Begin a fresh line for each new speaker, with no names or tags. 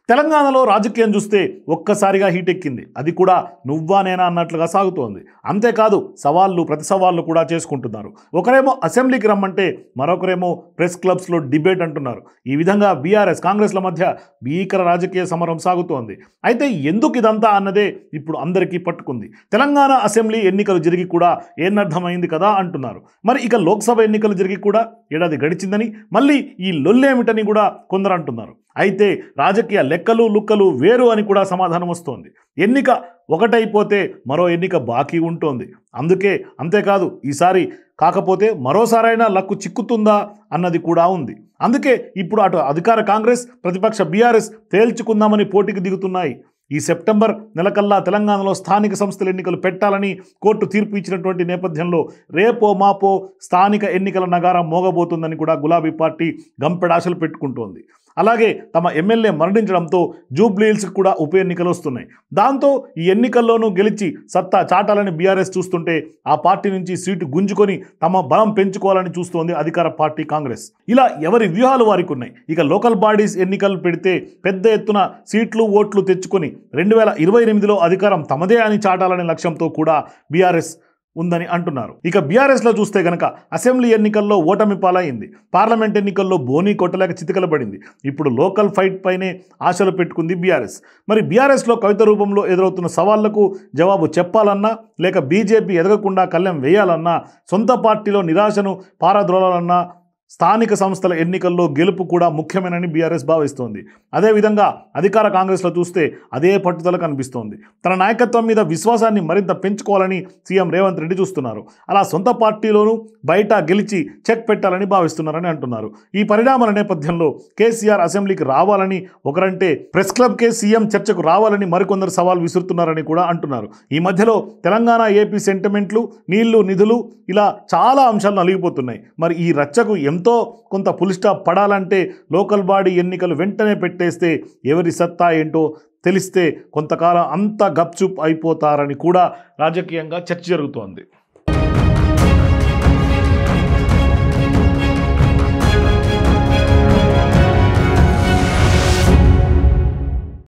తెలంగాణలో రాజకీయం చూస్తే ఒక్కసారిగా హీట్ ఎక్కింది. అది కూడా నువ్వా నేనా అన్నట్లుగా సాగుతోంది. అంతేకాదు సవాళ్ళు ప్రతి సవాళ్ళు కూడా చేసుకుంటున్నారు. ఒకరేమో అసెంబ్లీకి రమ్మంటే మరొకరేమో ప్రెస్ క్లబ్స్లో డిబేట్ అంటున్నారు. ఈ విధంగా బీఆర్ఎస్ కాంగ్రెస్ల మధ్య భీకర రాజకీయ సమరం సాగుతోంది. అయితే ఎందుకు ఇదంతా అన్నదే ఇప్పుడు అందరికీ పట్టుకుంది. తెలంగాణ అసెంబ్లీ ఎన్నికలు జరిగి కూడా ఏనర్థమైంది కదా అంటున్నారు. మరి ఇక లోక్సభ ఎన్నికలు జరిగి కూడా ఏడాది గడిచిందని మళ్ళీ ఈ లొల్లేమిటని కూడా కొందరు అంటున్నారు. అయితే రాజకీయ లెక్కలు లుక్కలు వేరు అని కూడా సమాధానం వస్తోంది. ఎన్నిక ఒకటైపోతే మరో ఎన్నిక బాకీ ఉంటోంది. అంతేకాదు ఈసారి కాకపోతే మరోసారైనా లక్కు చిక్కుతుందా అన్నది కూడా ఉంది. అందుకే ఇప్పుడు అటు అధికార కాంగ్రెస్ ప్రతిపక్ష బీఆర్ఎస్ తేల్చుకుందామని పోటీకి దిగుతున్నాయి. ఈ సెప్టెంబర్ నెలకల్లా తెలంగాణలో స్థానిక సంస్థల ఎన్నికలు పెట్టాలని కోర్టు తీర్పు ఇచ్చినటువంటి నేపథ్యంలో రేపో మాపో స్థానిక ఎన్నికల నగారం మోగబోతుందని కూడా గులాబీ పార్టీ గంపెడాశలు పెట్టుకుంటోంది. అలాగే తమ ఎమ్మెల్యే మరణించడంతో జూబ్లీహిల్స్కి కూడా ఉప ఎన్నికలు వస్తున్నాయి. దాంతో ఈ ఎన్నికల్లోనూ గెలిచి సత్తా చాటాలని బీఆర్ఎస్ చూస్తుంటే ఆ పార్టీ నుంచి సీటు గుంజుకొని తమ బలం పెంచుకోవాలని చూస్తోంది అధికార పార్టీ కాంగ్రెస్. ఇలా ఎవరి వ్యూహాలు వారికి ఉన్నాయి. ఇక లోకల్ బాడీస్ ఎన్నికలు పెడితే పెద్ద ఎత్తున సీట్లు ఓట్లు తెచ్చుకొని 2028లో అధికారం తమదే అని చాటాలనే లక్ష్యంతో కూడా బీఆర్ఎస్ ఉందని అంటున్నారు. ఇక బీఆర్ఎస్లో చూస్తే గనక అసెంబ్లీ ఎన్నికల్లో ఓటమి పాలైంది. పార్లమెంట్ ఎన్నికల్లో బోనీ కొట్టలేక చితికలబడింది. ఇప్పుడు లోకల్ ఫైట్ పైనే ఆశలు పెట్టుకుంది బీఆర్ఎస్. మరి బీఆర్ఎస్లో కవిత రూపంలో ఎదురవుతున్న సవాళ్లకు జవాబు చెప్పాలన్నా లేక బీజేపీ ఎదగకుండా కళ్ళెం వేయాలన్నా సొంత పార్టీలో నిరాశను పారద్రోలాలన్నా స్థానిక సంస్థల ఎన్నికల్లో గెలుపు కూడా ముఖ్యమేనని బీఆర్ఎస్ భావిస్తోంది. అదేవిధంగా అధికార కాంగ్రెస్లో చూస్తే అదే పట్టుదల కనిపిస్తోంది. తన నాయకత్వం మీద విశ్వాసాన్ని మరింత పెంచుకోవాలని సీఎం రేవంత్ రెడ్డి చూస్తున్నారు. అలా సొంత పార్టీలోనూ బయట గెలిచి చెక్ పెట్టాలని భావిస్తున్నారని అంటున్నారు. ఈ పరిణామాల నేపథ్యంలో కేసీఆర్ అసెంబ్లీకి రావాలని ఒకరంటే ప్రెస్ క్లబ్కే సీఎం చర్చకు రావాలని మరికొందరు సవాల్ విసురుతున్నారని కూడా అంటున్నారు. ఈ మధ్యలో తెలంగాణ ఏపీ సెంటిమెంట్లు నీళ్లు నిధులు ఇలా చాలా అంశాలు నలిగిపోతున్నాయి. మరి ఈ రచ్చకు ఎంతో కొంత ఫుల్ స్టాప్ పడాలంటే లోకల్ బాడీ ఎన్నికలు వెంటనే పెట్టేస్తే ఎవరి సత్తా ఏంటో తెలిస్తే కొంతకాలం అంతా గప్చుప్ అయిపోతారని కూడా రాజకీయంగా చర్చ జరుగుతోంది.